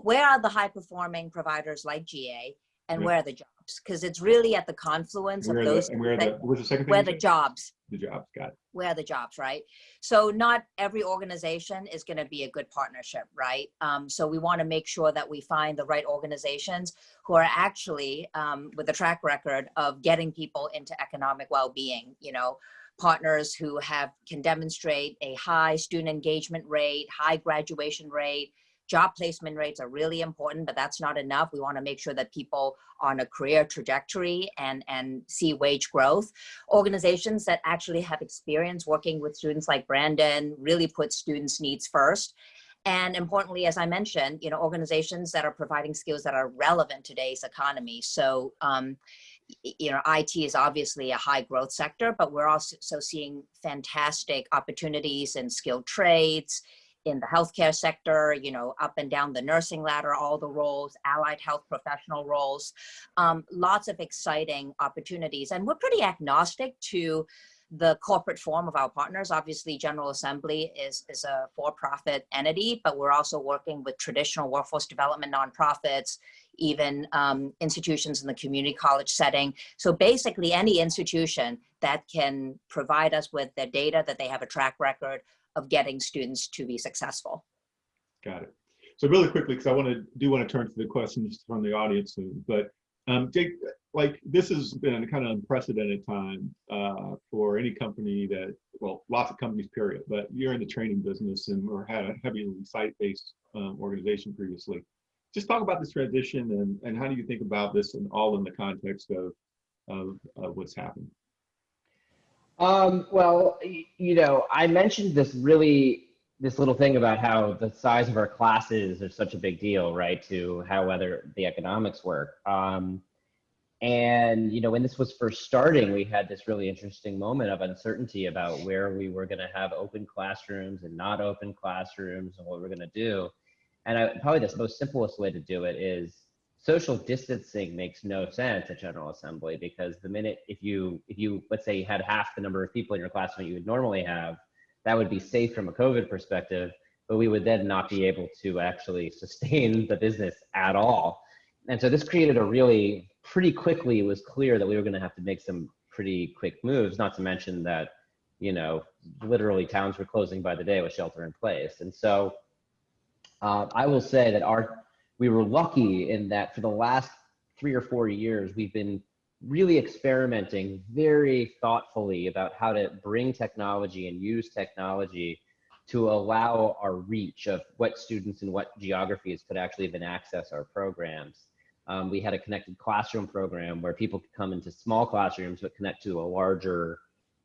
[SPEAKER 3] where are the high performing providers like GA, and where are the jobs? Because it's really at the confluence of those.
[SPEAKER 1] What's the second thing?
[SPEAKER 3] Where the jobs.
[SPEAKER 1] The jobs, got it.
[SPEAKER 3] Where are the jobs, right? So not every organization is going to be a good partnership, right? So we want to make sure that we find the right organizations who are actually with a track record of getting people into economic well-being, you know, partners who can demonstrate a high student engagement rate, high graduation rate. Job placement rates are really important, but that's not enough. We want to make sure that people are on a career trajectory and see wage growth. Organizations that actually have experience working with students like Branden really put students' needs first. And importantly, as I mentioned, you know, organizations that are providing skills that are relevant to today's economy. So, you know, IT is obviously a high growth sector, but we're also seeing fantastic opportunities in skilled trades, in the healthcare sector, you know, up and down the nursing ladder, all the roles, allied health professional roles, lots of exciting opportunities. And we're pretty agnostic to the corporate form of our partners. Obviously, General Assembly is a for-profit entity, but we're also working with traditional workforce development nonprofits, even institutions in the community college setting. So basically any institution that can provide us with the data that they have a track record of getting students to be successful.
[SPEAKER 1] Got it. So really quickly, because I do want to turn to the questions from the audience soon, but Jake, like this has been a kind of unprecedented time for any company that, well, lots of companies, period, but you're in the training business and we're had a heavily site-based organization previously. Just talk about this transition and how do you think about this and all in the context of what's happened?
[SPEAKER 4] Well, you know, I mentioned this little thing about how the size of our classes are such a big deal, right, to whether the economics work. And, you know, when this was first starting, we had this really interesting moment of uncertainty about where we were going to have open classrooms and not open classrooms and what we're going to do. And probably the most simplest way to do it is social distancing makes no sense at General Assembly, because the minute, if you let's say you had half the number of people in your classroom you would normally have, that would be safe from a COVID perspective, but we would then not be able to actually sustain the business at all. And so this created a really, pretty quickly, it was clear that we were going to have to make some pretty quick moves, not to mention that, you know, literally towns were closing by the day with shelter in place. And so I will say that we were lucky in that for the last 3 or 4 years, we've been really experimenting very thoughtfully about how to bring technology and use technology to allow our reach of what students and what geographies could actually even access our programs. We had a connected classroom program where people could come into small classrooms but connect to a larger,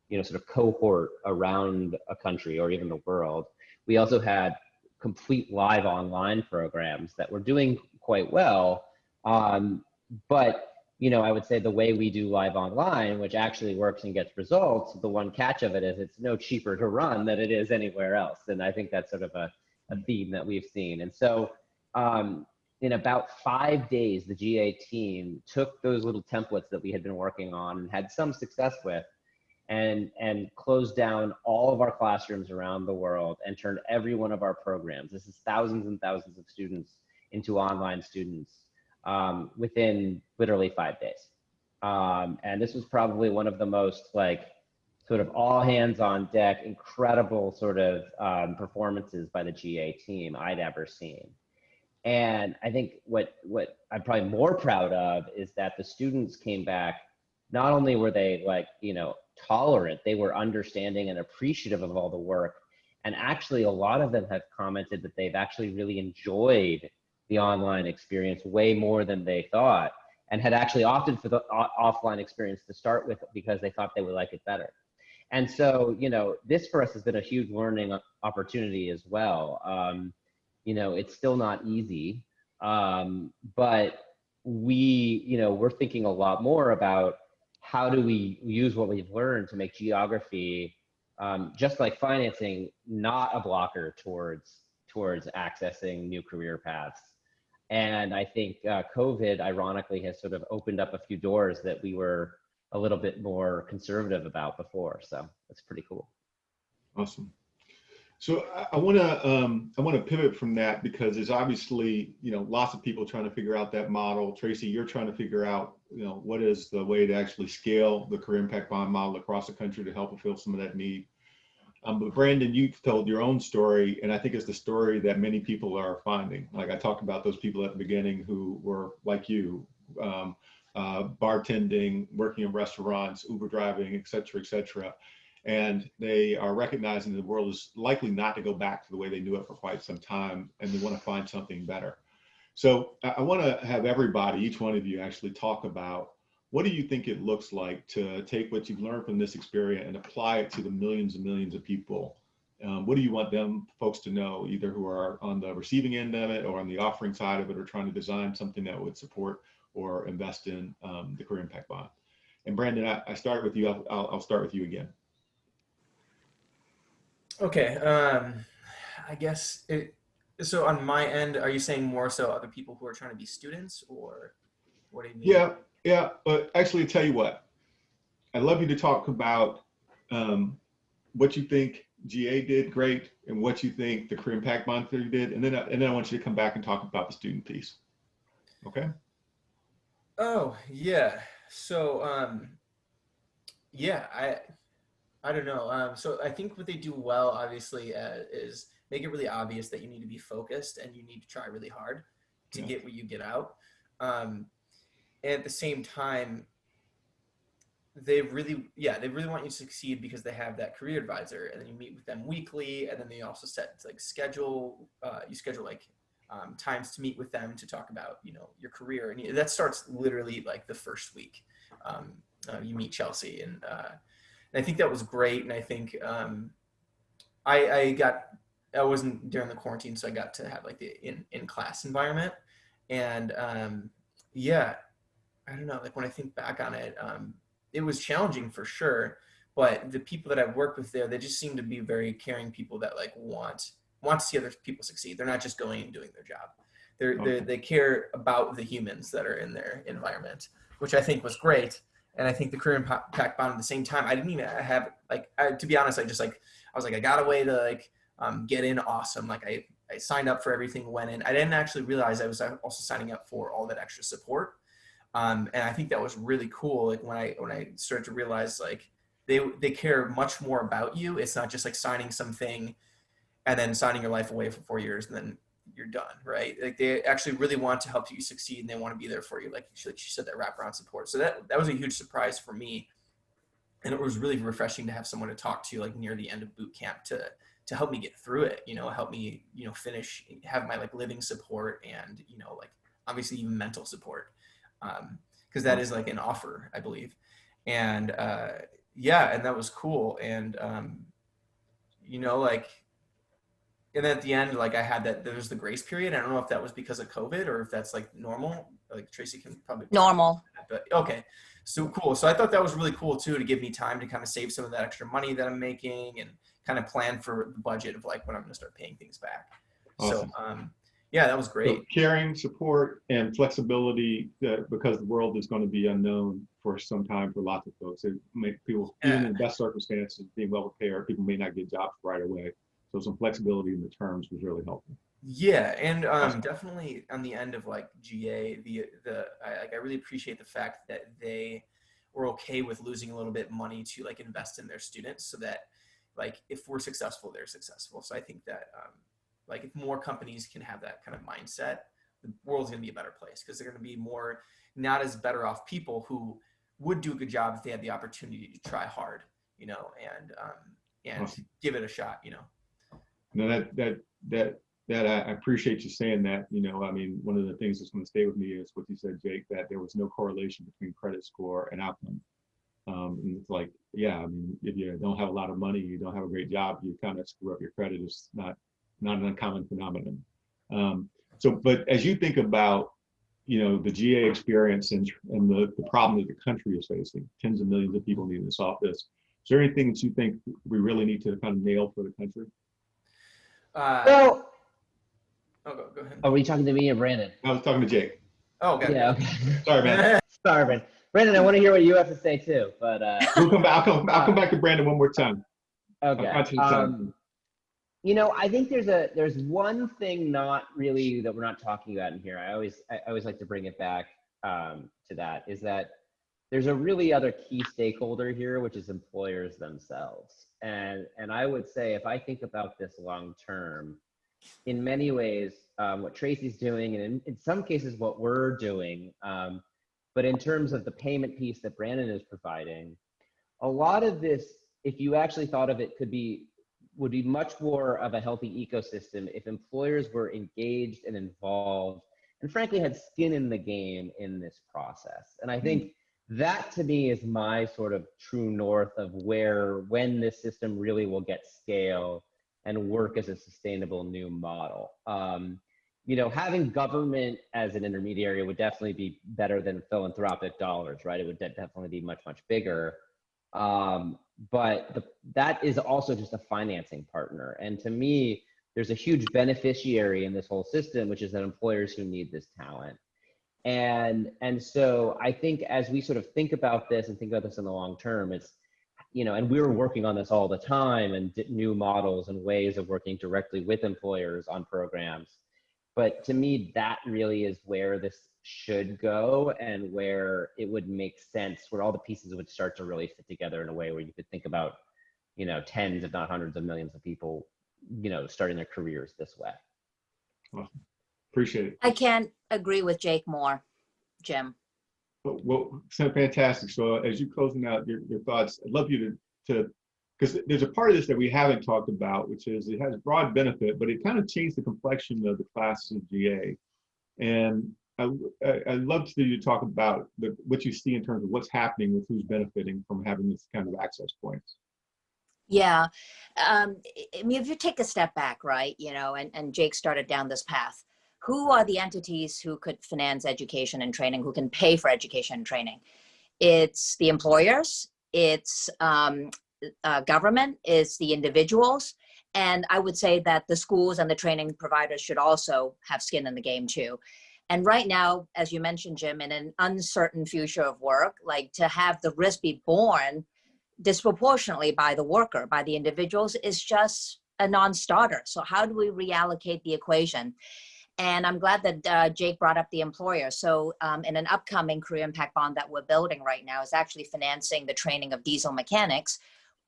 [SPEAKER 4] you know, sort of cohort around a country or even the world. We also had complete live online programs that were doing quite well. But, you know, I would say the way we do live online, which actually works and gets results, the one catch of it is it's no cheaper to run than it is anywhere else. And I think that's sort of a theme that we've seen. And so in about 5 days, the GA team took those little templates that we had been working on and had some success with, and closed down all of our classrooms around the world and turned every one of our programs, this is thousands and thousands of students, into online students within literally 5 days. And this was probably one of the most like sort of all hands on deck, incredible sort of performances by the GA team I'd ever seen. And I think what I'm probably more proud of is that the students came back, not only were they like, you know, tolerant, they were understanding and appreciative of all the work. And actually a lot of them have commented that they've actually really enjoyed the online experience way more than they thought, and had actually opted for the offline experience to start with because they thought they would like it better. And so, you know, this for us has been a huge learning opportunity as well. You know, it's still not easy, but we're thinking a lot more about how do we use what we've learned to make geography, just like financing, not a blocker towards accessing new career paths. And I think COVID, ironically, has sort of opened up a few doors that we were a little bit more conservative about before. So that's pretty cool.
[SPEAKER 1] Awesome. So I want to pivot from that, because there's obviously, you know, lots of people trying to figure out that model. Tracy, you're trying to figure out, you know, what is the way to actually scale the career impact bond model across the country to help fulfill some of that need. But Branden, you've told your own story, and I think it's the story that many people are finding. Like I talked about those people at the beginning who were like you, bartending, working in restaurants, Uber driving, et cetera, and they are recognizing the world is likely not to go back to the way they knew it for quite some time, and they want to find something better. So I want to have everybody, each one of you, actually talk about, what do you think it looks like to take what you've learned from this experience and apply it to the millions and millions of people? What do you want them folks to know, either who are on the receiving end of it or on the offering side of it, or trying to design something that would support or invest in the career impact bond? And Branden, I start with you. I'll start with you again.
[SPEAKER 2] Okay. I guess so on my end, are you saying more so other people who are trying to be students, or what do you mean?
[SPEAKER 1] Yeah. But actually, tell you what, I'd love you to talk about what you think GA did great and what you think the career impact bond theory did, and then I want you to come back and talk about the student piece. Okay.
[SPEAKER 2] Oh yeah. So yeah, I don't know. So I think what they do well, obviously, is make it really obvious that you need to be focused and you need to try really hard to get what you get out. And at the same time, they really want you to succeed because they have that career advisor, and then you meet with them weekly, and then they also set like schedule. You schedule like times to meet with them to talk about, you know, your career, and that starts literally like the first week. You meet Chelsea, and I think that was great. And I think I wasn't during the quarantine, so I got to have like the in class environment, and yeah, I don't know. Like when I think back on it, it was challenging for sure. But the people that I've worked with there, they just seem to be very caring people that like want to see other people succeed. They're not just going and doing their job. They care about the humans that are in their environment, which I think was great. And I think the career impact bond at the same time, I didn't even have to be honest, I was like, I got a way to get in awesome. Like I signed up for everything, went in. I didn't actually realize I was also signing up for all that extra support. And I think that was really cool. Like when I started to realize like they care much more about you. It's not just like signing something and then signing your life away for 4 years and then you're done, right? Like they actually really want to help you succeed and they want to be there for you. Like she said, that wraparound support. So that was a huge surprise for me. And it was really refreshing to have someone to talk to like near the end of boot camp to help me get through it, help me, finish, have my like living support and, like obviously even mental support. Cause that is like an offer, I believe. And, and that was cool. And, and then at the end, like I had there was the grace period. I don't know if that was because of COVID or if that's like normal. Like Tracy can probably
[SPEAKER 3] normal.
[SPEAKER 2] But okay, so cool. So I thought that was really cool too, to give me time to kind of save some of that extra money that I'm making and kind of plan for the budget of like when I'm going to start paying things back. Awesome. So that was great.
[SPEAKER 1] So caring, support, and flexibility because the world is going to be unknown for some time for lots of folks. It make people, even in the best circumstances, being well prepared, people may not get jobs right away. So some flexibility in the terms was really helpful.
[SPEAKER 2] Yeah, and definitely on the end of like GA, I really appreciate the fact that they were okay with losing a little bit of money to like invest in their students, so that like if we're successful, they're successful. So I think that like if more companies can have that kind of mindset, the world's gonna be a better place because they're gonna be more not as better off people who would do a good job if they had the opportunity to try hard, and awesome. Give it a shot,
[SPEAKER 1] No, that I appreciate you saying that. I mean, one of the things that's going to stay with me is what you said, Jake, that there was no correlation between credit score and outcome. And it's like, yeah, I mean, if you don't have a lot of money, you don't have a great job, you kind of screw up your credit. It's not an uncommon phenomenon. But as you think about, the GA experience and the problem that the country is facing, tens of millions of people needing to solve this. Is there anything that you think we really need to kind of nail for the country?
[SPEAKER 4] Well,
[SPEAKER 2] go ahead.
[SPEAKER 4] Are we talking to me or Branden?
[SPEAKER 1] I was talking to Jake.
[SPEAKER 2] Oh, okay.
[SPEAKER 4] Yeah, okay.
[SPEAKER 1] Sorry, man.
[SPEAKER 4] Sorry, man. Branden, I want to hear what you have to say too, but
[SPEAKER 1] we'll come back. I'll come back to Branden one more time.
[SPEAKER 4] Okay. I think there's one thing not really that we're not talking about in here. I always like to bring it back to that, is that there's a really other key stakeholder here, which is employers themselves. And I would say, if I think about this long term, in many ways, what Tracy's doing, and in some cases what we're doing, but in terms of the payment piece that Branden is providing, a lot of this, if you actually thought of it, would be much more of a healthy ecosystem if employers were engaged and involved and frankly had skin in the game in this process. And I think that to me is my sort of true north of when this system really will get scale and work as a sustainable new model. Having government as an intermediary would definitely be better than philanthropic dollars, right? It would definitely be much, much bigger. But that is also just a financing partner. And to me, there's a huge beneficiary in this whole system, which is that employers who need this talent. And so I think as we sort of think about this and think about this in the long term, it's, and we're working on this all the time and new models and ways of working directly with employers on programs. But to me, that really is where this should go and where it would make sense, where all the pieces would start to really fit together in a way where you could think about, tens, if not hundreds of millions of people, starting their careers this way.
[SPEAKER 1] Awesome. Appreciate it.
[SPEAKER 3] I can't agree with Jake more, Jim.
[SPEAKER 1] Well, fantastic. So as you closing out your thoughts, I'd love you to, because there's a part of this that we haven't talked about, which is it has broad benefit, but it kind of changed the complexion of the class of GA. And I'd love for you to talk about what you see in terms of what's happening with who's benefiting from having this kind of access points.
[SPEAKER 3] Yeah. I mean, if you take a step back, right, and Jake started down this path, who are the entities who could finance education and training, who can pay for education and training? It's the employers, it's government, it's the individuals, And I would say that the schools and the training providers should also have skin in the game too. And right now, as you mentioned, Jim, in an uncertain future of work, like to have the risk be borne disproportionately by the worker, by the individuals, is just a non-starter. So how do we reallocate the equation? And I'm glad that Jake brought up the employer. So in an upcoming career impact bond that we're building right now is actually financing the training of diesel mechanics.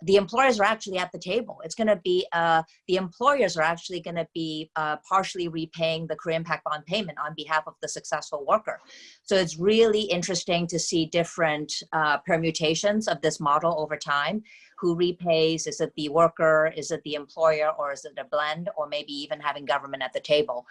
[SPEAKER 3] The employers are actually at the table. It's going to be, the employers are actually going to be partially repaying the career impact bond payment on behalf of the successful worker. So it's really interesting to see different permutations of this model over time. Who repays? Is it the worker? Is it the employer? Or is it a blend? Or maybe even having government at the table?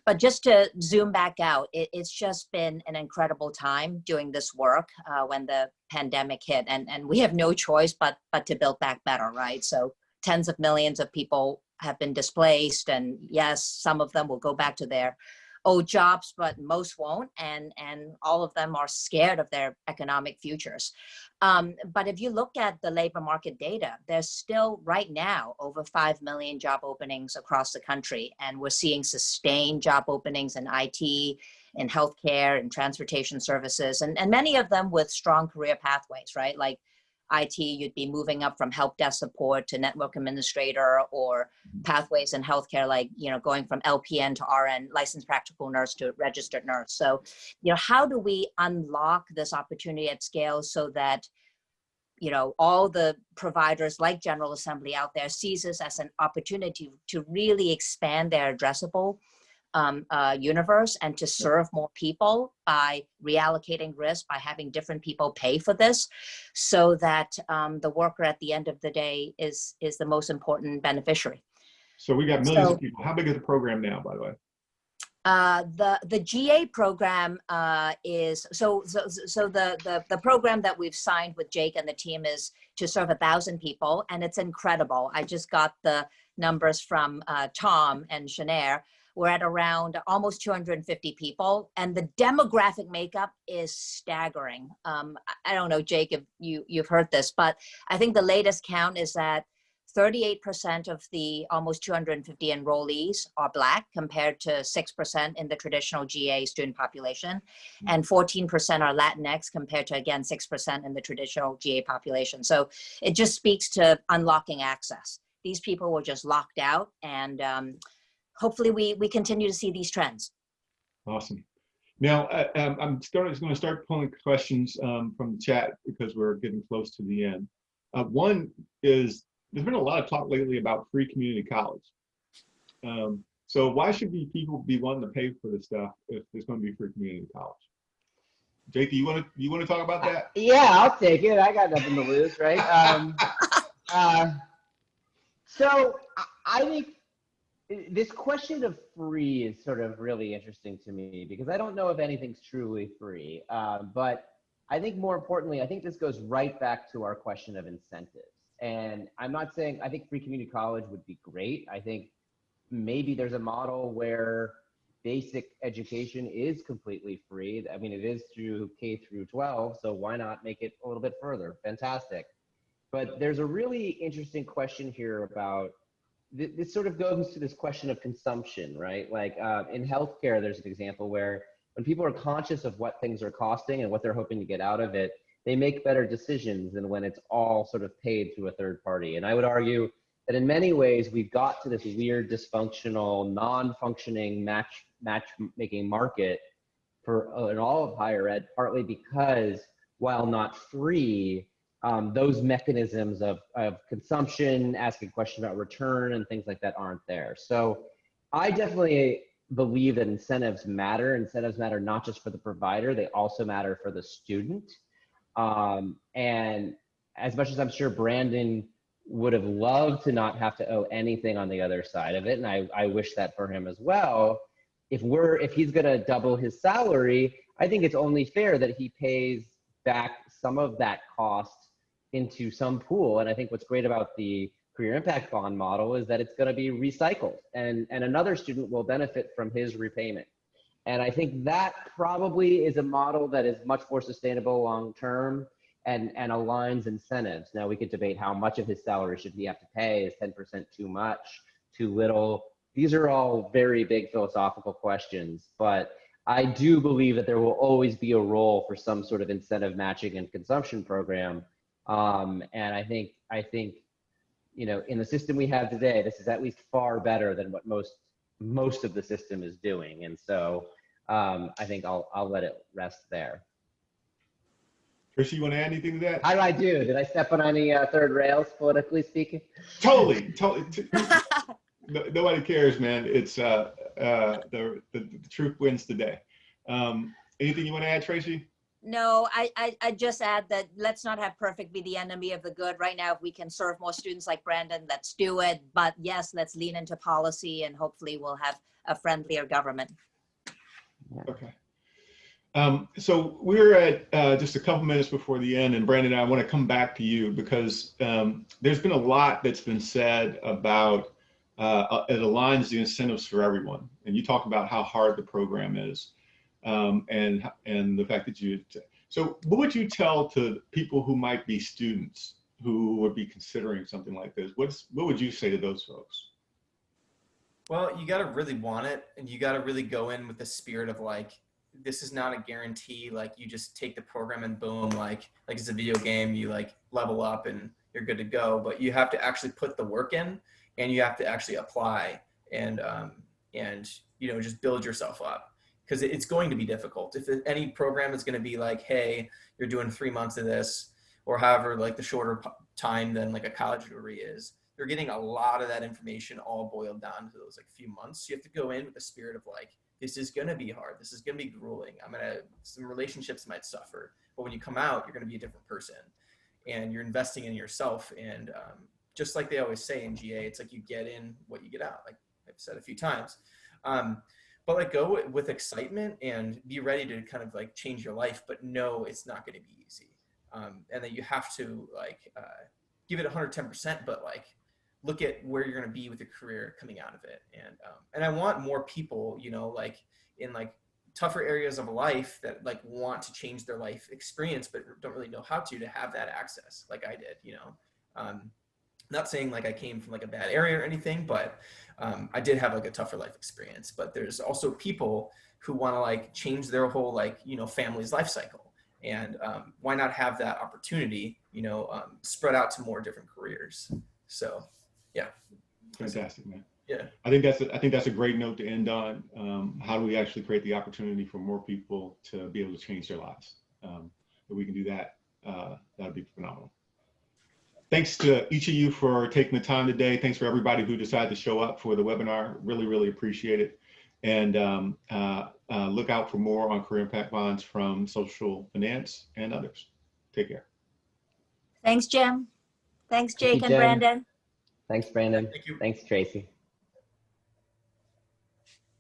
[SPEAKER 3] But just to zoom back out, it's just been an incredible time doing this work when the pandemic hit, and we have no choice but to build back better, right? So tens of millions of people have been displaced, and yes, some of them will go back to their old jobs, but most won't, and all of them are scared of their economic futures. But if you look at the labor market data, there's still right now over 5 million job openings across the country, and we're seeing sustained job openings in IT, in healthcare, and transportation services, and many of them with strong career pathways, right? Like IT, you'd be moving up from help desk support to network administrator, or pathways in healthcare, like, going from LPN to RN, licensed practical nurse, to registered nurse. So, how do we unlock this opportunity at scale so that, all the providers like General Assembly out there sees this as an opportunity to really expand their addressable universe and to serve more people by reallocating risk, by having different people pay for this, so that the worker at the end of the day is the most important beneficiary.
[SPEAKER 1] So we got millions of people. How big is the program now, by the way?
[SPEAKER 3] The GA program is the program that we've signed with Jake and the team is to serve 1,000 people, and it's incredible. I just got the numbers from Tom and Shanair. We're at around almost 250 people, and the demographic makeup is staggering. I don't know, Jake, if you've heard this, but I think the latest count is that 38% of the almost 250 enrollees are Black, compared to 6% in the traditional GA student population, and 14% are Latinx, compared to, again, 6% in the traditional GA population. So it just speaks to unlocking access. These people were just locked out, and hopefully we continue to see these trends.
[SPEAKER 1] Awesome. Now, I'm going to start pulling questions from the chat because we're getting close to the end. One is, there's been a lot of talk lately about free community college. So why should people be wanting to pay for this stuff if there's going to be free community college? Jake, do you want to talk about that?
[SPEAKER 4] Yeah, I'll take it. I got nothing to lose, right? So I think this question of free is sort of really interesting to me, because I don't know if anything's truly free. But I think more importantly, I think this goes right back to our question of incentives. And I'm not saying, I think free community college would be great. I think maybe there's a model where basic education is completely free. I mean, it is through K through 12, so why not make it a little bit further? Fantastic. But there's a really interesting question here about, this sort of goes to this question of consumption, right? Like in healthcare, there's an example where when people are conscious of what things are costing and what they're hoping to get out of it, they make better decisions than when it's all sort of paid through a third party. And I would argue that in many ways, we've got to this weird, dysfunctional, non-functioning matchmaking market in all of higher ed, partly because while not free, those mechanisms of consumption, asking questions about return and things like that aren't there. So I definitely believe that incentives matter. Incentives matter not just for the provider, they also matter for the student. And as much as I'm sure Branden would have loved to not have to owe anything on the other side of it, and I wish that for him as well, if he's gonna double his salary, I think it's only fair that he pays back some of that cost into some pool. And I think what's great about the career impact bond model is that it's going to be recycled, and another student will benefit from his repayment. And I think that probably is a model that is much more sustainable long term and aligns incentives. Now we could debate how much of his salary should he have to pay. Is 10% too much, too little? These are all very big philosophical questions, but I do believe that there will always be a role for some sort of incentive matching and consumption program. And I think, you know, in the system we have today, this is at least far better than what most of the system is doing. And so I think I'll let it rest there.
[SPEAKER 1] Tracy, you want to add anything to that?
[SPEAKER 4] How did I do? Did I step on any third rails, politically speaking?
[SPEAKER 1] Totally. Nobody cares, man. It's the truth wins today. Anything you want to add, Tracy?
[SPEAKER 3] No, I just add that let's not have perfect be the enemy of the good. Right now, if we can serve more students like Branden, let's do it. But yes, let's lean into policy, and hopefully we'll have a friendlier government.
[SPEAKER 1] Okay. So we're at just a couple minutes before the end, and Branden, I want to come back to you because there's been a lot that's been said about it aligns the incentives for everyone, and you talk about how hard the program is, and the fact that so what would you tell to people who might be students who would be considering something like this? What would you say to those folks?
[SPEAKER 2] Well, you got to really want it, and you got to really go in with the spirit of like, this is not a guarantee. Like you just take the program and boom, like it's a video game, you like level up and you're good to go. But you have to actually put the work in, and you have to actually apply and you know, just build yourself up, because it's going to be difficult. If any program is going to be like, hey, you're doing 3 months of this, or however, like the shorter time than like a college degree is, you're getting a lot of that information all boiled down to those like few months. So you have to go in with the spirit of like, this is going to be hard. This is going to be grueling. Some relationships might suffer, but when you come out, you're going to be a different person, and you're investing in yourself. And just like they always say in GA, it's like you get in what you get out. Like I've said a few times, but like go with excitement and be ready to kind of like change your life, but no, it's not going to be easy. And that you have to like give it 110%, but like look at where you're going to be with your career coming out of it. And I want more people, you know, like in like tougher areas of life that like want to change their life experience, but don't really know how to have that access like I did, you know. Not saying like I came from like a bad area or anything, but I did have like a tougher life experience. But there's also people who want to like change their whole like, you know, family's life cycle. And why not have that opportunity, you know, spread out to more different careers. So yeah.
[SPEAKER 1] Fantastic, man.
[SPEAKER 2] Yeah.
[SPEAKER 1] I think that's a great note to end on. How do we actually create the opportunity for more people to be able to change their lives? If we can do that, that'd be phenomenal. Thanks to each of you for taking the time today. Thanks for everybody who decided to show up for the webinar. Really, really appreciate it. And look out for more on career impact bonds from Social Finance and others. Take care.
[SPEAKER 3] Thanks, Jim. Thanks, Jake and Branden.
[SPEAKER 4] Thanks, Branden.
[SPEAKER 2] Thank you.
[SPEAKER 4] Thanks, Tracy.